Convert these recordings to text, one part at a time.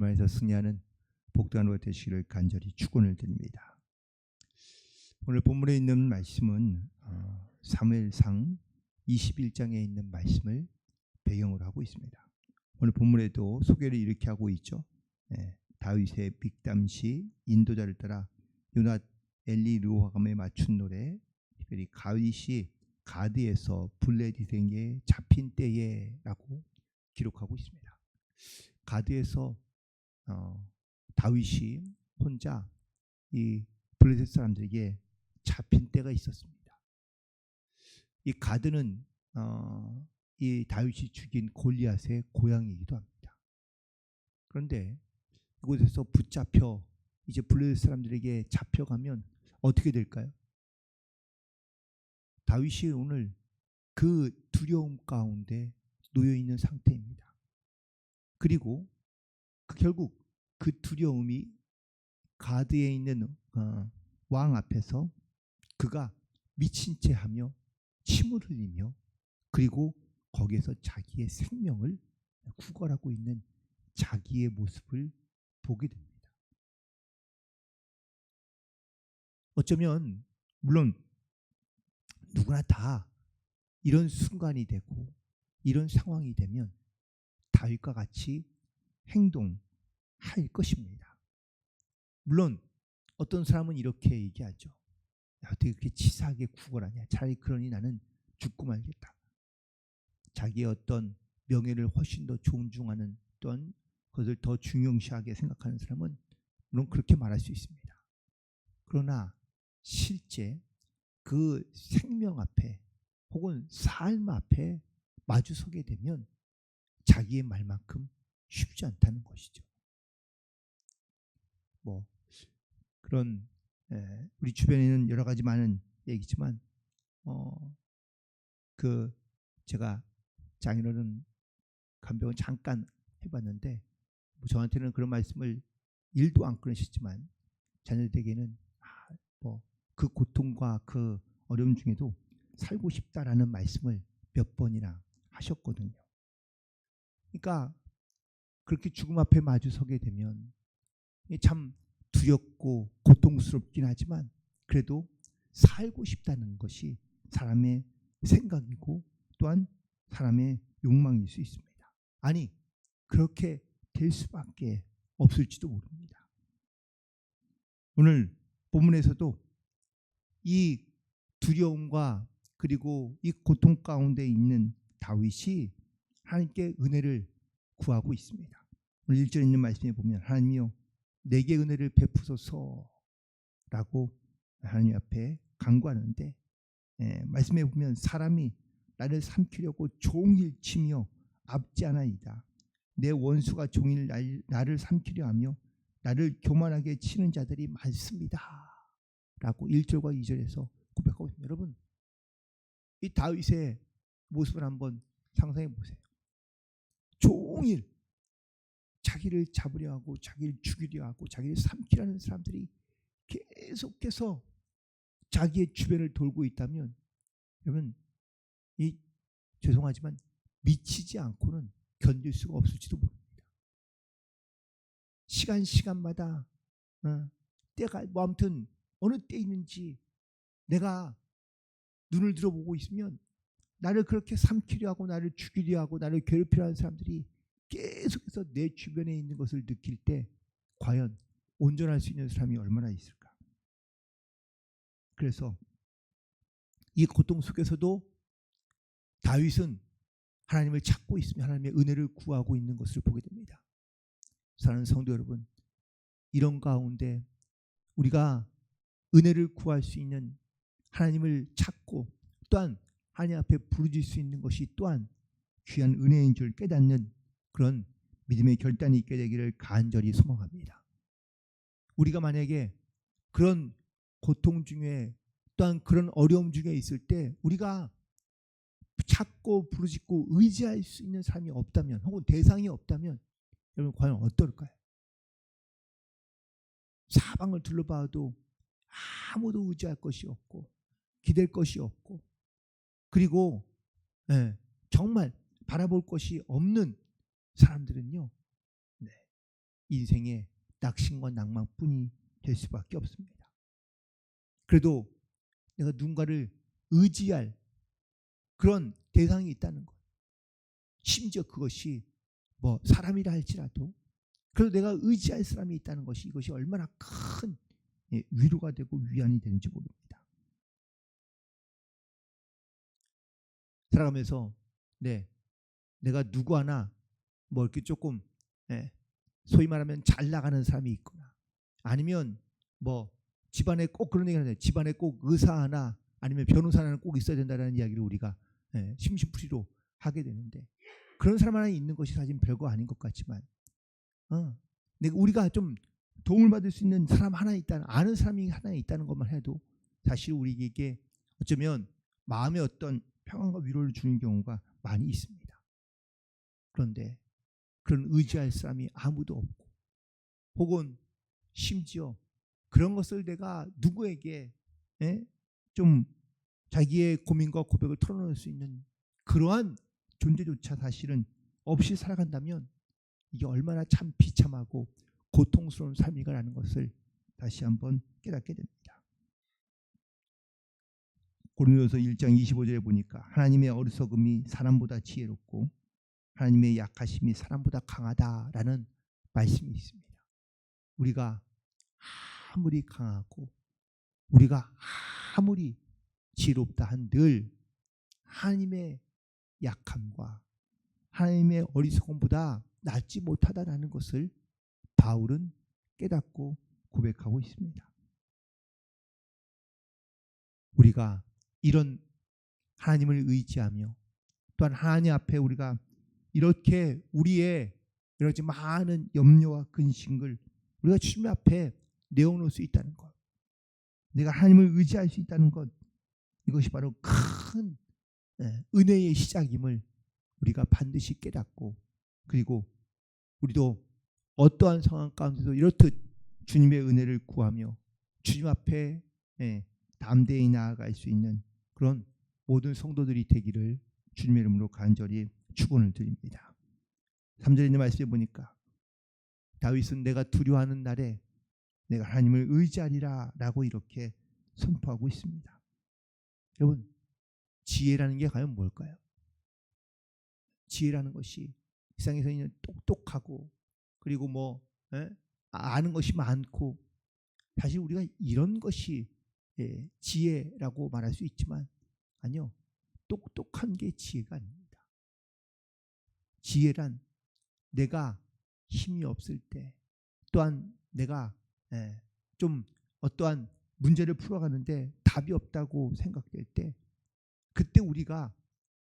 말에서 승리하는 복된 하루가 되시기를 간절히 축원을 드립니다. 오늘 본문에 있는 말씀은 사무엘상 21장에 있는 말씀을 배경으로 하고 있습니다. 오늘 본문에도 소개를 이렇게 하고 있죠. 다윗의 빅담시 인도자를 따라 요낫 엘리 르호감에 맞춘 노래, 특별히 다윗이 가드에서 블레셋에게 잡힌 때에라고 기록하고 있습니다. 가드에서 다윗이 혼자 이 블레셋 사람들에게 잡힌 때가 있었습니다. 이 가드는 이 다윗이 죽인 골리앗의 고향이기도 합니다. 그런데 이곳에서 붙잡혀 이제 블레셋 사람들에게 잡혀가면 어떻게 될까요? 다윗이 오늘 그 두려움 가운데 놓여 있는 상태입니다. 그리고 결국 그 두려움이 가드에 있는 왕 앞에서 그가 미친 채 하며 침을 흘리며 그리고 거기에서 자기의 생명을 구걸하고 있는 자기의 모습을 보게 됩니다. 어쩌면 물론 누구나 다 이런 순간이 되고 이런 상황이 되면 다윗과 같이 행동할 것입니다. 물론 어떤 사람은 이렇게 얘기하죠. 어떻게 그렇게 치사하게 구걸하냐. 차라리 그러니 나는 죽고 말겠다. 자기의 어떤 명예를 훨씬 더 존중하는 또한 그것을 더 중요시하게 생각하는 사람은 물론 그렇게 말할 수 있습니다. 그러나 실제 그 생명 앞에 혹은 삶 앞에 마주서게 되면 자기의 말만큼 쉽지 않다는 것이죠. 뭐 그런 우리 주변에는 여러 가지 많은 얘기지만 그 제가 장인어른 간병을 잠깐 해봤는데 저한테는 그런 말씀을 일도 안 끊으셨지만 자녀들에게는 뭐 그 고통과 그 어려움 중에도 살고 싶다라는 말씀을 몇 번이나 하셨거든요. 그러니까 그렇게 죽음 앞에 마주서게 되면 참 두렵고 고통스럽긴 하지만 그래도 살고 싶다는 것이 사람의 생각이고 또한 사람의 욕망일 수 있습니다. 아니 그렇게 될 수밖에 없을지도 모릅니다. 오늘 본문에서도 이 두려움과 그리고 이 고통 가운데 있는 다윗이 하나님께 은혜를 구하고 있습니다. 오늘 1절에 있는 말씀에 보면 하나님이여 내게 은혜를 베푸소서라고 하나님 앞에 간구하는데 말씀에 보면 사람이 나를 삼키려고 종일 치며 압제하나이다. 내 원수가 종일 나를 삼키려 하며 나를 교만하게 치는 자들이 많습니다. 라고 1절과 2절에서 고백하고 있습니다. 여러분 이 다윗의 모습을 한번 상상해 보세요. 종일 자기를 잡으려 하고 자기를 죽이려 하고 자기를 삼키려는 사람들이 계속해서 자기의 주변을 돌고 있다면 여러분 이 죄송하지만 미치지 않고는 견딜 수가 없을지도 모릅니다. 시간마다 때가 뭐 아무튼 어느 때 있는지 내가 눈을 들어보고 있으면 나를 그렇게 삼키려 하고 나를 죽이려 하고 나를 괴롭히려 하는 사람들이 계속해서 내 주변에 있는 것을 느낄 때 과연 온전할 수 있는 사람이 얼마나 있을까. 그래서 이 고통 속에서도 다윗은 하나님을 찾고 있으며 하나님의 은혜를 구하고 있는 것을 보게 됩니다. 사랑하는 성도 여러분, 이런 가운데 우리가 은혜를 구할 수 있는 하나님을 찾고 또한 하나님 앞에 부르질 수 있는 것이 또한 귀한 은혜인 줄 깨닫는 그런 믿음의 결단이 있게 되기를 간절히 소망합니다. 우리가 만약에 그런 고통 중에 또한 그런 어려움 중에 있을 때 우리가 찾고 부르짖고 의지할 수 있는 사람이 없다면 혹은 대상이 없다면 여러분 과연 어떨까요? 사방을 둘러봐도 아무도 의지할 것이 없고 기댈 것이 없고 그리고 정말 바라볼 것이 없는 사람들은요 인생의 낙심과 낭만뿐이 될 수밖에 없습니다. 그래도 내가 누군가를 의지할 그런 대상이 있다는 것, 심지어 그것이 뭐 사람이라 할지라도 그래도 내가 의지할 사람이 있다는 것이 이것이 얼마나 큰 위로가 되고 위안이 되는지 모릅니다. 살아가면서 내가 누구 하나 뭐 이렇게 조금 소위 말하면 잘 나가는 사람이 있거나 아니면 뭐 집안에 꼭 그런 얘기를 하는데 집안에 꼭 의사 하나 아니면 변호사 하나는 꼭 있어야 된다는 이야기를 우리가 심심풀이로 하게 되는데 그런 사람 하나 있는 것이 사실 별거 아닌 것 같지만 우리가 좀 도움을 받을 수 있는 사람 하나 있다는 아는 사람이 하나 있다는 것만 해도 사실 우리에게 어쩌면 마음의 어떤 평안과 위로를 주는 경우가 많이 있습니다. 그런데 그런 의지할 사람이 아무도 없고 혹은 심지어 그런 것을 내가 누구에게 좀 자기의 고민과 고백을 털어놓을 수 있는 그러한 존재조차 사실은 없이 살아간다면 이게 얼마나 참 비참하고 고통스러운 삶이라는 것을 다시 한번 깨닫게 됩니다. 고린도전서 1장 25절에 보니까 하나님의 어리석음이 사람보다 지혜롭고 하나님의 약하심이 사람보다 강하다라는 말씀이 있습니다. 우리가 아무리 강하고 우리가 아무리 지혜롭다 한들 하나님의 약함과 하나님의 어리석음보다 낫지 못하다라는 것을 바울은 깨닫고 고백하고 있습니다. 우리가 이런 하나님을 의지하며 또한 하나님 앞에 우리가 이렇게 우리의 여러 가지 많은 염려와 근심을 우리가 주님 앞에 내어놓을 수 있다는 것, 내가 하나님을 의지할 수 있다는 것, 이것이 바로 큰 은혜의 시작임을 우리가 반드시 깨닫고 그리고 우리도 어떠한 상황 가운데도 이렇듯 주님의 은혜를 구하며 주님 앞에 담대히 나아갈 수 있는 그런 모든 성도들이 되기를 주님의 이름으로 간절히 축원을 드립니다. 3절에 있는 말씀에 보니까 다윗은 내가 두려워하는 날에 내가 하나님을 의지하리라 라고 이렇게 선포하고 있습니다. 여러분, 지혜라는 게 과연 뭘까요? 지혜라는 것이 세상에서 있는 똑똑하고 그리고 뭐 아는 것이 많고 사실 우리가 이런 것이 지혜라고 말할 수 있지만 아니요, 똑똑한 게 지혜가 아닙니다. 지혜란 내가 힘이 없을 때 또한 내가 좀 어떠한 문제를 풀어가는데 답이 없다고 생각될 때 그때 우리가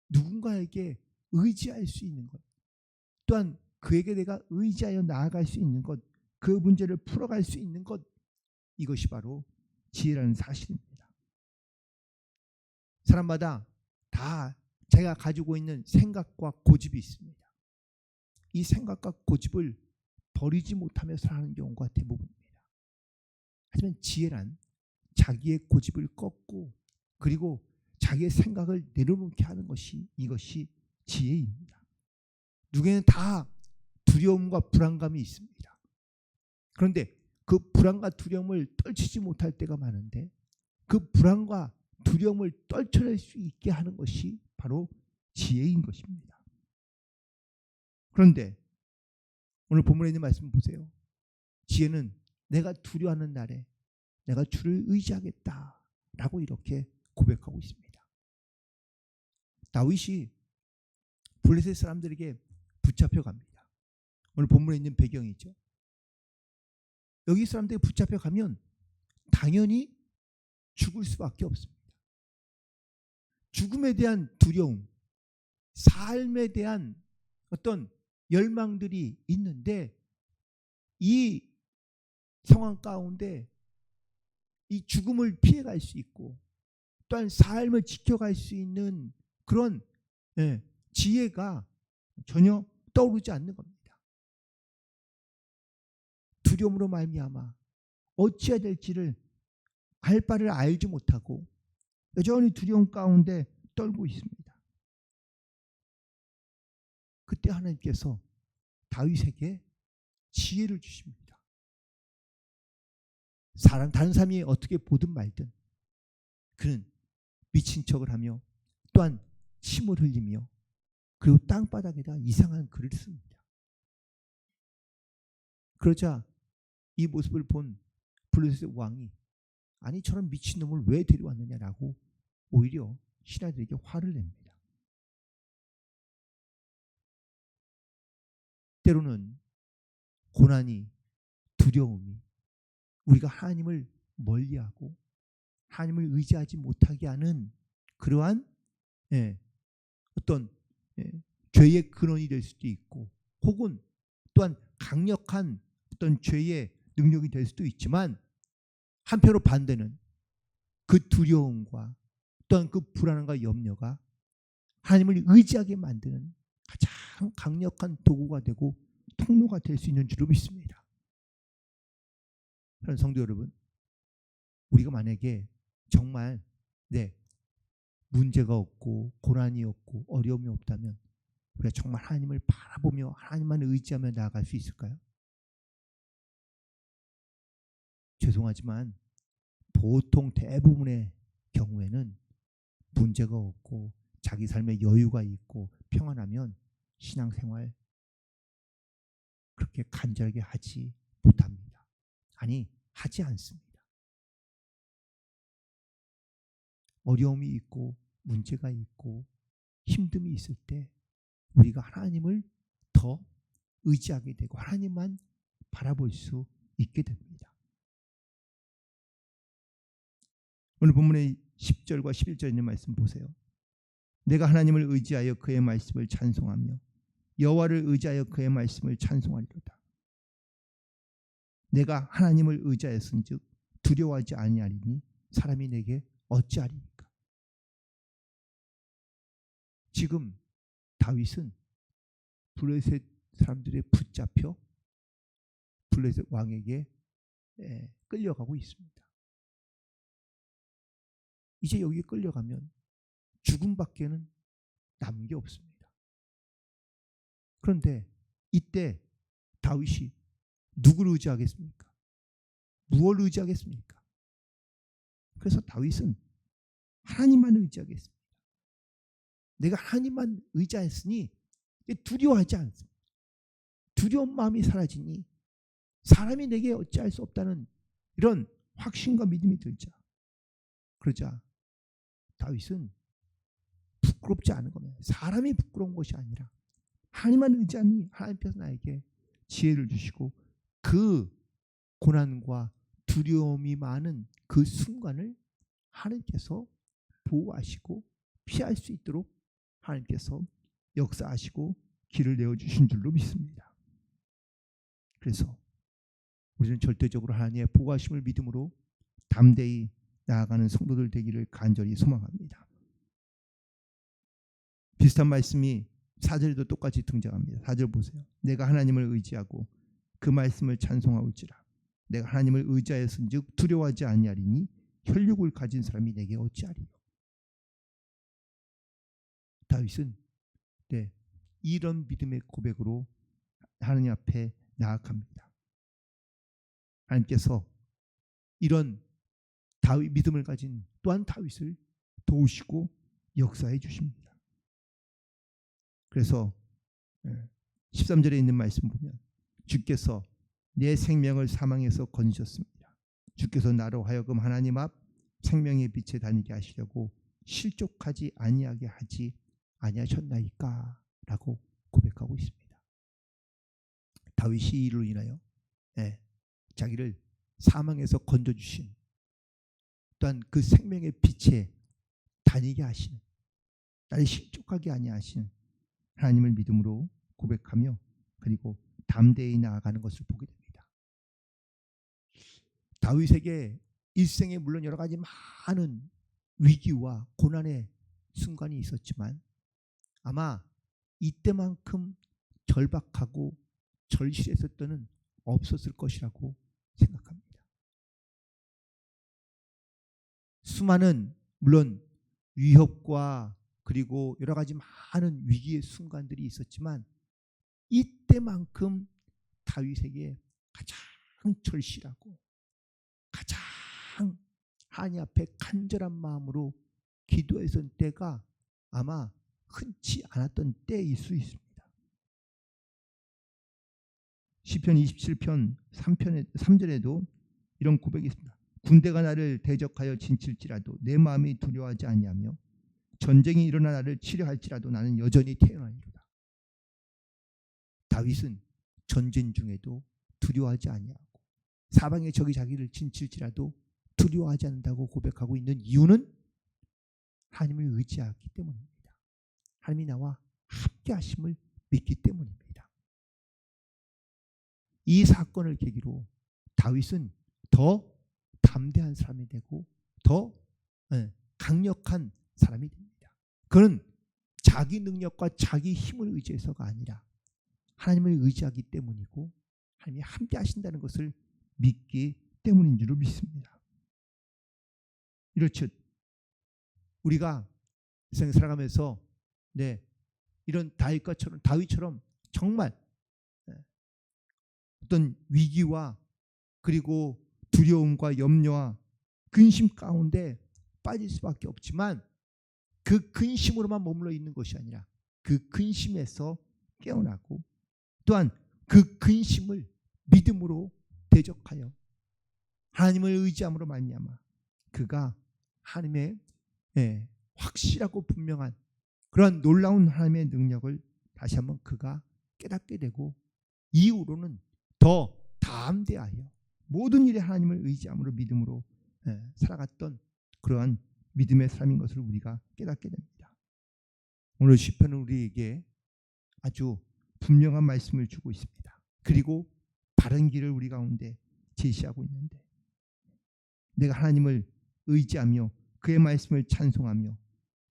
누군가에게 의지할 수 있는 것 또한 그에게 내가 의지하여 나아갈 수 있는 것 그 문제를 풀어갈 수 있는 것 이것이 바로 지혜라는 사실입니다. 사람마다 다 자기가 가지고 있는 생각과 고집이 있습니다. 이 생각과 고집을 버리지 못하며 살아가는 경우가 대부분입니다. 하지만 지혜란 자기의 고집을 꺾고 그리고 자기의 생각을 내려놓게 하는 것이 이것이 지혜입니다. 누구에는 다 두려움과 불안감이 있습니다. 그런데 그 불안과 두려움을 떨치지 못할 때가 많은데 그 불안과 두려움을 떨쳐낼 수 있게 하는 것이 바로 지혜인 것입니다. 그런데 오늘 본문에 있는 말씀 보세요. 지혜는 내가 두려워하는 날에 내가 주를 의지하겠다라고 이렇게 고백하고 있습니다. 다윗이 블레셋 사람들에게 붙잡혀갑니다. 오늘 본문에 있는 배경이죠. 여기 사람들이 붙잡혀가면 당연히 죽을 수밖에 없습니다. 죽음에 대한 두려움, 삶에 대한 어떤 열망들이 있는데 이 상황 가운데 이 죽음을 피해갈 수 있고 또한 삶을 지켜갈 수 있는 그런 지혜가 전혀 떠오르지 않는 겁니다. 두려움으로 말미암아 어찌해야 될지를 할 바를 알지 못하고 여전히 두려움 가운데 떨고 있습니다. 그때 하나님께서 다윗에게 지혜를 주십니다. 다른 사람이 어떻게 보든 말든 그는 미친 척을 하며 또한 침을 흘리며 그리고 땅바닥에다 이상한 글을 씁니다. 그러자 이 모습을 본 블레셋 왕이 아니 저런 미친놈을 왜 데려왔느냐라고 오히려 신하들에게 화를 냅니다. 때로는 고난이, 두려움이 우리가 하나님을 멀리하고 하나님을 의지하지 못하게 하는 그러한 어떤 죄의 근원이 될 수도 있고 혹은 또한 강력한 어떤 죄의 능력이 될 수도 있지만 한편으로 반대는 그 두려움과 또한 그 불안함과 염려가 하나님을 의지하게 만드는 가장 강력한 도구가 되고 통로가 될 수 있는 줄로 믿습니다. 그런 성도 여러분, 우리가 만약에 정말 문제가 없고 고난이 없고 어려움이 없다면 우리가 정말 하나님을 바라보며 하나님만 의지하며 나아갈 수 있을까요? 죄송하지만 보통 대부분의 경우에는 문제가 없고 자기 삶에 여유가 있고 평안하면 신앙생활 그렇게 간절하게 하지 못합니다. 아니, 하지 않습니다. 어려움이 있고 문제가 있고 힘듦이 있을 때 우리가 하나님을 더 의지하게 되고 하나님만 바라볼 수 있게 됩니다. 오늘 본문의 10절과 11절에 있는 말씀 보세요. 내가 하나님을 의지하여 그의 말씀을 찬송하며 여호와를 의지하여 그의 말씀을 찬송하리로다. 내가 하나님을 의지하였은즉 두려워하지 아니하리니 사람이 내게 어찌하리니까. 지금 다윗은 블레셋 사람들에 붙잡혀 블레셋 왕에게 끌려가고 있습니다. 이제 여기 끌려가면 죽음밖에는 남은 게 없습니다. 그런데 이때 다윗이 누구를 의지하겠습니까? 무엇을 의지하겠습니까? 그래서 다윗은 하나님만 의지하겠습니다. 내가 하나님만 의지했으니 두려워하지 않습니다. 두려운 마음이 사라지니 사람이 내게 어찌할 수 없다는 이런 확신과 믿음이 들자. 그러자 다윗은 부끄럽지 않은 겁니다. 사람이 부끄러운 것이 아니라 하나님만 의지하니 하나님께서 나에게 지혜를 주시고 그 고난과 두려움이 많은 그 순간을 하나님께서 보호하시고 피할 수 있도록 하나님께서 역사하시고 길을 내어주신 줄로 믿습니다. 그래서 우리는 절대적으로 하나님의 보호하심을 믿음으로 담대히 나아가는 성도들 되기를 간절히 소망합니다. 비슷한 말씀이 4절에도 똑같이 등장합니다. 4절 보세요. 내가 하나님을 의지하고 그 말씀을 찬송하올지라. 내가 하나님을 의지하였은즉 두려워하지 아니하리니 혈육을 가진 사람이 내게 어찌하리요. 다윗은 이런 믿음의 고백으로 하나님 앞에 나아갑니다. 하나님께서 이런 다윗 믿음을 가진 또한 다윗을 도우시고 역사해 주십니다. 그래서 13절에 있는 말씀 보면 주께서 내 생명을 사망에서 건지셨습니다. 주께서 나로 하여금 하나님 앞 생명의 빛에 다니게 하시려고 실족하지 아니하게 하지 아니하셨나이까 라고 고백하고 있습니다. 다윗이 이로 인하여 자기를 사망에서 건져주신 또한 그 생명의 빛에 다니게 하시는 나를 실족하게 아니하시는 하나님을 믿음으로 고백하며 그리고 담대히 나아가는 것을 보게 됩니다. 다윗에게 일생에 물론 여러 가지 많은 위기와 고난의 순간이 있었지만 아마 이때만큼 절박하고 절실했을 때는 없었을 것이라고 생각합니다. 수많은 물론 위협과 그리고 여러 가지 많은 위기의 순간들이 있었지만 이때만큼 다윗에게 가장 절실하고 가장 하나님 앞에 간절한 마음으로 기도했던 때가 아마 흔치 않았던 때일 수 있습니다. 시편 27편 3절에도 이런 고백이 있습니다. 군대가 나를 대적하여 진칠지라도 내 마음이 두려워하지 아니하며 전쟁이 일어나 나를 치려할지라도 나는 여전히 태어나리로다. 다윗은 전쟁 중에도 두려워하지 아니하고 사방의 적이 자기를 진칠지라도 두려워하지 않는다고 고백하고 있는 이유는 하나님을 의지하기 때문입니다. 하나님이 나와 함께 하심을 믿기 때문입니다. 이 사건을 계기로 다윗은 더 담대한 사람이 되고 더 강력한 사람이 됩니다. 그는 자기 능력과 자기 힘을 의지해서가 아니라 하나님을 의지하기 때문이고 하나님이 함께 하신다는 것을 믿기 때문인 줄 믿습니다. 이렇듯 우리가 세상에 살아가면서 이런 다윗처럼 정말 어떤 위기와 그리고 두려움과 염려와 근심 가운데 빠질 수밖에 없지만 그 근심으로만 머물러 있는 것이 아니라 그 근심에서 깨어나고 또한 그 근심을 믿음으로 대적하여 하나님을 의지함으로 말미암아 그가 하나님의 확실하고 분명한 그러한 놀라운 하나님의 능력을 다시 한번 그가 깨닫게 되고 이후로는 더 담대하여 모든 일에 하나님을 의지함으로 믿음으로 살아갔던 그러한 믿음의 사람인 것을 우리가 깨닫게 됩니다. 오늘 시편은 우리에게 아주 분명한 말씀을 주고 있습니다. 그리고 바른 길을 우리 가운데 제시하고 있는데 내가 하나님을 의지하며 그의 말씀을 찬송하며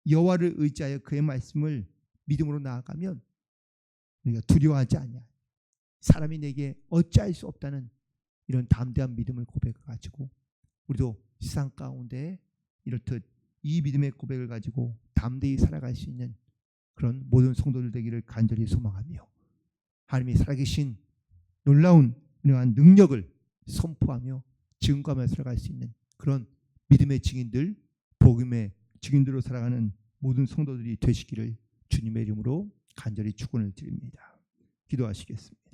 여호와를 의지하여 그의 말씀을 믿음으로 나아가면 우리가 두려워하지 아니하여 사람이 내게 어찌할 수 없다는 이런 담대한 믿음을 고백해가지고 우리도 세상 가운데 이렇듯 이 믿음의 고백을 가지고 담대히 살아갈 수 있는 그런 모든 성도들 되기를 간절히 소망하며 하나님이 살아계신 놀라운 은혜한 능력을 선포하며 증거하며 살아갈 수 있는 그런 믿음의 증인들, 복음의 증인들로 살아가는 모든 성도들이 되시기를 주님의 이름으로 간절히 축원을 드립니다. 기도하시겠습니다.